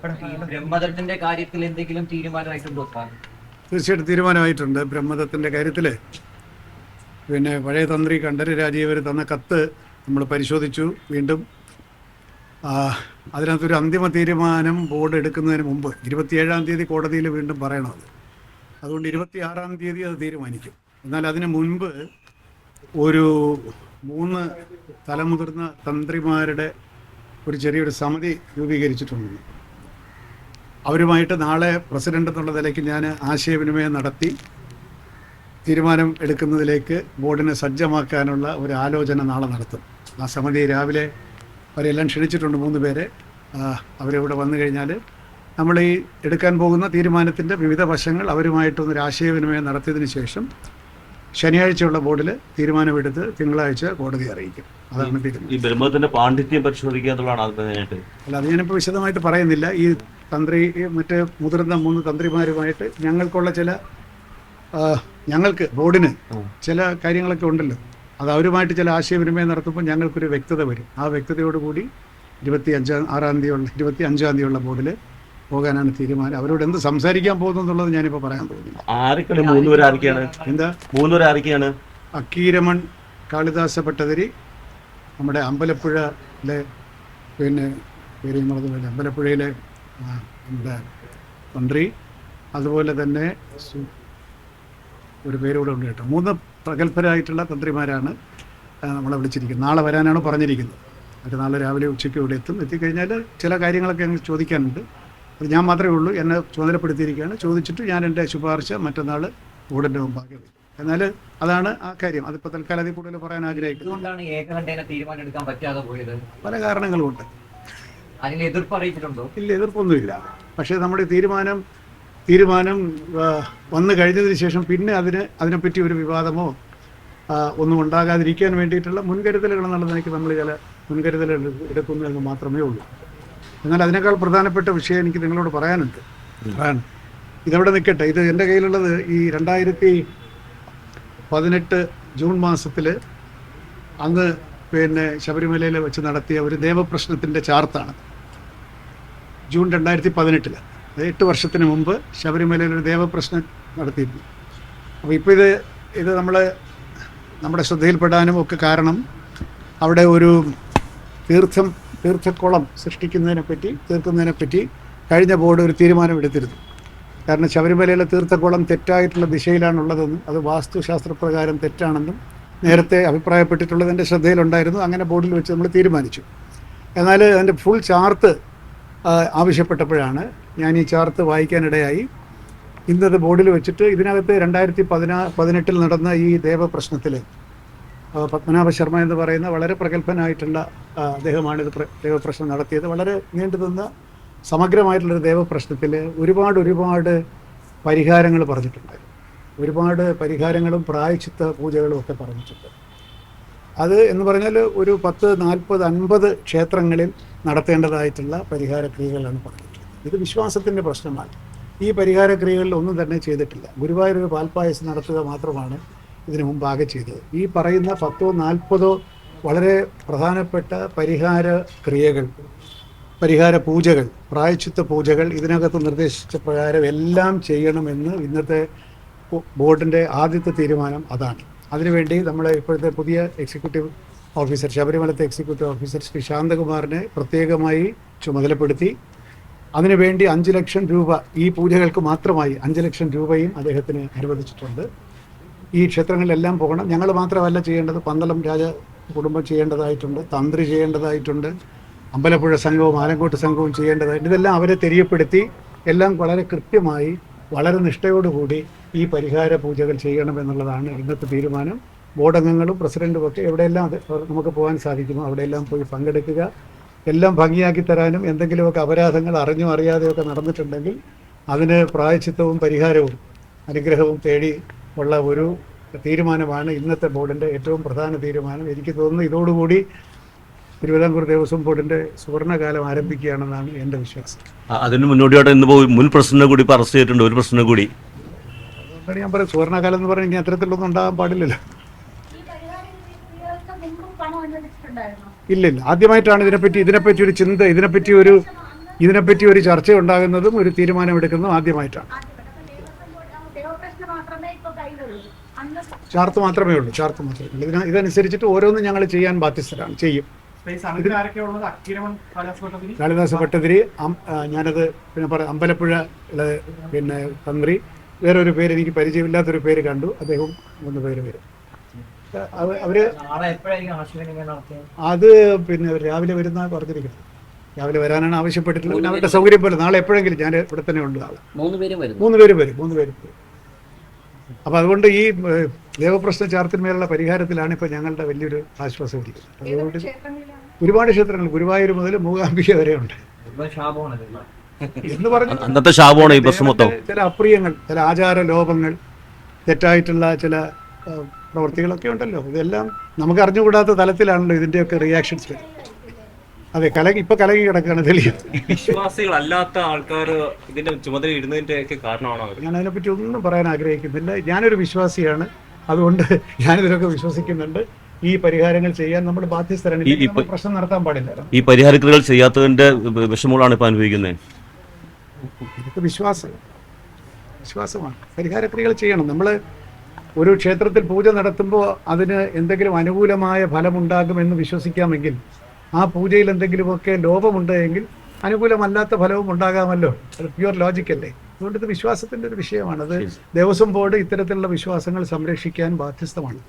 ബ്രഹ്മദത്തിന്റെ കാര്യത്തിൽ എന്തെങ്കിലും തീരുമാനമായിട്ടുണ്ടോ? തീർച്ചയായിട്ടും തീരുമാനമായിട്ടുണ്ട്. ബ്രഹ്മദത്തിൻ്റെ കാര്യത്തിൽ പിന്നെ പഴയ തന്ത്രി കണ്ഠര് രാജീവർ തന്ന കത്ത് നമ്മൾ പരിശോധിച്ചു. വീണ്ടും അതിനകത്തൊരു അന്തിമ തീരുമാനം ബോർഡ് എടുക്കുന്നതിന് മുമ്പ് 27-ാം തീയതി കോടതിയിൽ വീണ്ടും പറയണത്. അതുകൊണ്ട് 26-ാം തീയതി അത് തീരുമാനിക്കും. എന്നാൽ അതിന് മുൻപ് ഒരു 3 തലമുതിർന്ന തന്ത്രിമാരുടെ ഒരു ചെറിയൊരു സമിതി രൂപീകരിച്ചിട്ടുണ്ട്. അവരുമായിട്ട് നാളെ പ്രസിഡന്റ് എന്നുള്ള നിലയ്ക്ക് ഞാൻ ആശയവിനിമയം നടത്തി തീരുമാനം എടുക്കുന്നതിലേക്ക് ബോർഡിനെ സജ്ജമാക്കാനുള്ള ഒരു ആലോചന നാളെ നടത്തും. ആ സമിതി രാവിലെ അവരെല്ലാം ക്ഷണിച്ചിട്ടുണ്ട്, 3 പേരെ. അവരിവിടെ വന്നു കഴിഞ്ഞാൽ നമ്മൾ ഈ എടുക്കാൻ പോകുന്ന തീരുമാനത്തിൻ്റെ വിവിധ വശങ്ങൾ അവരുമായിട്ടൊന്നൊരു ആശയവിനിമയം നടത്തിയതിന് ശേഷം ശനിയാഴ്ചയുള്ള ബോർഡിൽ തീരുമാനമെടുത്ത് തിങ്കളാഴ്ച കോടതി അറിയിക്കും. അതാണ് തീരുമാനം. ഈ ബ്രഹ്മത്തിന്റെ പാണ്ഡിത്യം പരിശോധിക്കുക എന്നുള്ളതാണ്. അല്ല, അത് ഞാനിപ്പോൾ വിശദമായിട്ട് പറയുന്നില്ല. ഈ തന്ത്രി മറ്റ് മുതിർന്ന 3 തന്ത്രിമാരുമായിട്ട് ഞങ്ങൾക്ക് ബോർഡിന് ചില കാര്യങ്ങളൊക്കെ ഉണ്ടല്ലോ, അത് അവരുമായിട്ട് ചില ആശയവിനിമയം നടത്തുമ്പോൾ ഞങ്ങൾക്കൊരു വ്യക്തത വരും. ആ വ്യക്തതയോടുകൂടി 25-ാം തീയതിയുള്ള ബോർഡിൽ പോകാനാണ് തീരുമാനം. അവരോട് എന്ത് സംസാരിക്കാൻ പോകുന്നു എന്നുള്ളത് ഞാനിപ്പോൾ പറയാൻ പോകുന്നില്ല. ആരൊക്കെയാണ്? അക്കീരമൺ കാളിദാസ ഭട്ടതിരി, നമ്മുടെ അമ്പലപ്പുഴയിലെ പിന്നെ പേര് അമ്പലപ്പുഴയിലെ നമ്മുടെ തന്ത്രി, അതുപോലെ തന്നെ ഒരു പേരൂടെ ഉണ്ട് കേട്ടോ. 3 പ്രഗത്ഭരായിട്ടുള്ള തന്ത്രിമാരാണ് നമ്മളെ വിളിച്ചിരിക്കുന്നത്. നാളെ വരാനാണ് പറഞ്ഞിരിക്കുന്നത്. അവർ നാളെ രാവിലെ ഉച്ചയ്ക്ക് ഇവിടെ എത്തിക്കഴിഞ്ഞാൽ ചില കാര്യങ്ങളൊക്കെ ഞങ്ങൾക്ക് ചോദിക്കാനുണ്ട്. അത് ഞാൻ മാത്രമേ ഉള്ളൂ, എന്നെ ചുമതലപ്പെടുത്തിയിരിക്കുകയാണ്. ചോദിച്ചിട്ട് ഞാൻ എൻ്റെ ശുപാർശ മറ്റന്നാൾ ബോർഡിൻ്റെ മുമ്പാകെ വരും. എന്നാൽ അതാണ് ആ കാര്യം. അതിപ്പോൾ തൽക്കാലം അതിൽ കൂടുതൽ പറയാൻ ആഗ്രഹിക്കുന്നത്. തീരുമാനം എടുക്കാൻ പറ്റാതെ പോയത് പല കാരണങ്ങളുമുണ്ട്. അതിന് എതിർപ്പ് അറിയിച്ചിട്ടുണ്ടോ? ഇല്ല, എതിർപ്പൊന്നുമില്ല. പക്ഷേ നമ്മുടെ തീരുമാനം വന്നു കഴിഞ്ഞതിന് ശേഷം പിന്നെ അതിനെപ്പറ്റി ഒരു വിവാദമോ ഒന്നും ഉണ്ടാകാതിരിക്കാൻ വേണ്ടിയിട്ടുള്ള മുൻകരുതലുകൾ എന്നുള്ളതിലേക്ക് നമ്മൾ ചില മുൻകരുതലുകൾ എടുക്കുന്നതെന്ന് മാത്രമേ ഉള്ളൂ. എന്നാൽ അതിനേക്കാൾ പ്രധാനപ്പെട്ട വിഷയം എനിക്ക് നിങ്ങളോട് പറയാനുണ്ട്. ഇതെവിടെ നിൽക്കട്ടെ. ഇത് എൻ്റെ കയ്യിലുള്ളത് ഈ 2018 ജൂൺ മാസത്തിൽ അന്ന് പിന്നെ ശബരിമലയിൽ വെച്ച് നടത്തിയ ഒരു ദേവപ്രശ്നത്തിൻ്റെ ചാർത്താണ്. ജൂൺ 2018, 8 വർഷത്തിന് മുമ്പ് ശബരിമലയിൽ ഒരു ദേവപ്രശ്നം നടത്തിയിരുന്നു. അപ്പോൾ ഇപ്പോൾ ഇത് നമ്മുടെ ശ്രദ്ധയിൽപ്പെടാനും ഒക്കെ കാരണം അവിടെ ഒരു തീർത്ഥക്കുളം തീർക്കുന്നതിനെപ്പറ്റി കഴിഞ്ഞ ബോർഡ് ഒരു തീരുമാനമെടുത്തിരുന്നു. കാരണം ശബരിമലയിലെ തീർത്ഥക്കുളം തെറ്റായിട്ടുള്ള ദിശയിലാണുള്ളതെന്നും അത് വാസ്തുശാസ്ത്രപ്രകാരം തെറ്റാണെന്നും നേരത്തെ അഭിപ്രായപ്പെട്ടിട്ടുള്ളത് എൻ്റെ ശ്രദ്ധയിലുണ്ടായിരുന്നു. അങ്ങനെ ബോർഡിൽ വെച്ച് നമ്മൾ തീരുമാനിച്ചു. എന്നാൽ അതിൻ്റെ ഫുൾ ചാർട്ട് ആവശ്യപ്പെട്ടപ്പോഴാണ് ഞാൻ ഈ ചാർട്ട് വായിക്കാനിടയായി. ഇന്നത് ബോർഡിൽ വെച്ചിട്ട് ഇതിനകത്ത് 2018 നടന്ന ഈ ദേവപ്രശ്നത്തിൽ പത്മനാഭ ശർമ്മ എന്ന് പറയുന്ന വളരെ പ്രഗത്ഭനായിട്ടുള്ള അദ്ദേഹമാണ് ഇത് ദേവപ്രശ്നം നടത്തിയത്. വളരെ നീണ്ടുനിന്ന സമഗ്രമായിട്ടുള്ളൊരു ദേവപ്രശ്നത്തിൽ ഒരുപാട് പരിഹാരങ്ങൾ പറഞ്ഞിട്ടുണ്ട്. ഒരുപാട് പരിഹാരങ്ങളും പ്രായശ്ചിത്ത പൂജകളും ഒക്കെ പറഞ്ഞിട്ടുണ്ട്. അത് എന്ന് പറഞ്ഞാൽ ഒരു 10, 40, 50 ക്ഷേത്രങ്ങളിൽ നടത്തേണ്ടതായിട്ടുള്ള പരിഹാരക്രിയകളാണ് പറഞ്ഞിട്ടുള്ളത്. ഇത് വിശ്വാസത്തിൻ്റെ പ്രശ്നമാണ്. ഈ പരിഹാരക്രിയകളിൽ ഒന്നും തന്നെ ചെയ്തിട്ടില്ല. ഗുരുവായൂരൊരു പാൽപ്പായസം നടത്തുക മാത്രമാണ് ഇതിനു മുമ്പാകെ ചെയ്തത്. ഈ പറയുന്ന 10, 40 വളരെ പ്രധാനപ്പെട്ട പരിഹാര പൂജകൾ, പ്രായശ്ചിത്ത പൂജകൾ ഇതിനകത്ത് നിർദ്ദേശിച്ച പ്രകാരം എല്ലാം ചെയ്യണമെന്ന് ഇന്നത്തെ ബോർഡിൻ്റെ ആദ്യത്തെ തീരുമാനം അതാണ്. അതിനുവേണ്ടി നമ്മളെ ഇപ്പോഴത്തെ പുതിയ എക്സിക്യൂട്ടീവ് ഓഫീസർ, ശബരിമലത്തെ എക്സിക്യൂട്ടീവ് ഓഫീസർ ശ്രീ ശാന്തകുമാറിനെ പ്രത്യേകമായി ചുമതലപ്പെടുത്തി അതിനുവേണ്ടി 5 ലക്ഷം രൂപ ഈ പൂജകൾക്ക് മാത്രമായി 5 ലക്ഷം രൂപയും അദ്ദേഹത്തിന് അനുവദിച്ചിട്ടുണ്ട്. ഈ ക്ഷേത്രങ്ങളിലെല്ലാം പോകണം. ഞങ്ങൾ മാത്രമല്ല ചെയ്യേണ്ടത്, പന്തളം രാജ കുടുംബം ചെയ്യേണ്ടതായിട്ടുണ്ട്, തന്ത്രി ചെയ്യേണ്ടതായിട്ടുണ്ട്, അമ്പലപ്പുഴ സംഘവും ആലങ്കോട്ട് സംഘവും ചെയ്യേണ്ടതായിട്ടുണ്ട്. ഇതെല്ലാം അവരെ തെര്യപ്പെടുത്തി എല്ലാം വളരെ കൃത്യമായി വളരെ നിഷ്ഠയോടുകൂടി ഈ പരിഹാര പൂജകൾ ചെയ്യണമെന്നുള്ളതാണ് ഇന്നത്തെ തീരുമാനം. ബോർഡംഗങ്ങളും പ്രസിഡൻറ്റും ഒക്കെ എവിടെയെല്ലാം നമുക്ക് പോകാൻ സാധിക്കുമോ അവിടെയെല്ലാം പോയി പങ്കെടുക്കുക. എല്ലാം ഭംഗിയാക്കി തരാനും എന്തെങ്കിലുമൊക്കെ അപരാധങ്ങൾ അറിഞ്ഞോ അറിയാതെയൊക്കെ നടന്നിട്ടുണ്ടെങ്കിൽ അതിന് പ്രായശ്ചിത്തവും പരിഹാരവും അനുഗ്രഹവും തേടി ഉള്ള ഒരു തീരുമാനമാണ് ഇന്നത്തെ ബോർഡിൻ്റെ ഏറ്റവും പ്രധാന തീരുമാനം. എനിക്ക് തോന്നുന്നു ഇതോടുകൂടി തിരുവിതാംകൂർ ദേവസ്വം ബോർഡിൻ്റെ സുവർണ്ണകാലം ആരംഭിക്കുകയാണെന്നാണ് എൻ്റെ വിശ്വാസം. അതിന് മുന്നോടിയായിട്ട് ഇന്ന് മുൻ പ്രസിഡന്റിനെ കൂടി അറസ്റ്റ് ചെയ്തിട്ടുണ്ട്, ഒരു പ്രസിഡന്റിനെ കൂടി. അതുകൊണ്ടാണ് ഞാൻ പറയും സുവർണ്ണകാലം എന്ന് പറഞ്ഞാൽ ഇനി അത്തരത്തിലൊന്നും ഉണ്ടാകാൻ പാടില്ലല്ലോ. ഇല്ലില്ല, ആദ്യമായിട്ടാണ് ഇതിനെപ്പറ്റി ഒരു ചിന്ത, ഇതിനെപ്പറ്റി ഒരു ഇതിനെപ്പറ്റി ഒരു ചർച്ച ഉണ്ടാകുന്നതും ഒരു തീരുമാനമെടുക്കുന്നതും ആദ്യമായിട്ടാണ്. ചാർത്ത് മാത്രമേ ഉള്ളൂ. ഇതനുസരിച്ചിട്ട് ഓരോന്നും ഞങ്ങൾ ചെയ്യാൻ ബാധ്യസ്ഥരാണ്, ചെയ്യും. കാളിദാസ ഭട്ടതിരി, ഞാനത് പിന്നെ അമ്പലപ്പുഴ പിന്നെ തന്ത്രി, വേറൊരു പേര് എനിക്ക് പരിചയമില്ലാത്തൊരു പേര് കണ്ടു, അദ്ദേഹം 3 പേര് വരും. അത് പിന്നെ രാവിലെ വരുന്ന പറഞ്ഞിരിക്കുന്നത്, രാവിലെ വരാനാണ് ആവശ്യപ്പെട്ടിട്ടുള്ളത്. പിന്നെ അവരുടെ സൗകര്യം പോലെ നാളെ എപ്പോഴെങ്കിലും ഞാൻ ഇവിടെ തന്നെ ഉണ്ട്. ആള് 3 പേര് വരും. അപ്പം അതുകൊണ്ട് ഈ ദേവപ്രശ്ന ചാർത്തിന്മേലുള്ള പരിഹാരത്തിലാണ് ഇപ്പോൾ ഞങ്ങളുടെ വലിയൊരു ആശ്വാസം ഇരിക്കുന്നത്. അതുകൊണ്ട് ഒരുപാട് ക്ഷേത്രങ്ങൾ, ഗുരുവായൂർ മുതൽ മൂകാംബിക വരെ ഉണ്ട് എന്ന് പറഞ്ഞു. അന്നത്തെ ശാപമാണ് ഈ പ്രശ്നം മൊത്തം. ചില അപ്രിയങ്ങൾ, ചില ആചാര ലോപങ്ങൾ, തെറ്റായിട്ടുള്ള ചില പ്രവൃത്തികളൊക്കെ ഉണ്ടല്ലോ. ഇതെല്ലാം നമുക്ക് അറിഞ്ഞുകൂടാത്ത തലത്തിലാണല്ലോ ഇതിൻ്റെയൊക്കെ റിയാക്ഷൻസ് വരുന്നത്. അതെ, ഇപ്പൊ കലങ്ങി കിടക്കുകയാണ് തെളിയുന്നത്. വിശ്വാസികളല്ലാത്ത ആൾക്കാർ ഇതിന്റെ ചുമതല ഇടുന്നതിന്റെ ഒക്കെ കാരണമാണോ? ഞാൻ അതിനെപ്പറ്റി ഒന്നും പറയാൻ ആഗ്രഹിക്കുന്നില്ല. ഞാനൊരു വിശ്വാസിയാണ്, അതുകൊണ്ട് ഞാനിതിലൊക്കെ വിശ്വസിക്കുന്നുണ്ട്. ഈ പരിഹാരങ്ങൾ ചെയ്യാൻ നമ്മൾ ബാധ്യസ്ഥരാണ്. പ്രശ്നം നടത്താൻ പാടില്ല. ഈ പരിഹാരക്രിയകൾ ചെയ്യാത്തതിന്റെ വിഷമങ്ങളാണ് ഇപ്പൊ അനുഭവിക്കുന്നത്. ഇതൊക്കെ വിശ്വാസമാണ്. പരിഹാരക്രിയകൾ ചെയ്യണം. നമ്മൾ ഒരു ക്ഷേത്രത്തിൽ പൂജ നടത്തുമ്പോൾ അതിന് എന്തെങ്കിലും അനുകൂലമായ ഫലമുണ്ടാകുമെന്ന് വിശ്വസിക്കാമെങ്കിൽ ആ പൂജയിൽ എന്തെങ്കിലുമൊക്കെ ലോപമുണ്ടെങ്കിൽ അനുകൂലമല്ലാത്ത ഫലവും ഉണ്ടാകാമല്ലോ. അത് പ്യുവർ ലോജിക്കല്ലേ. അതുകൊണ്ട് ഇത് വിശ്വാസത്തിൻ്റെ ഒരു വിഷയമാണ്. അത് ദേവസ്വം ബോർഡ് ഇത്തരത്തിലുള്ള വിശ്വാസങ്ങൾ സംരക്ഷിക്കാൻ ബാധ്യസ്ഥമാണ്.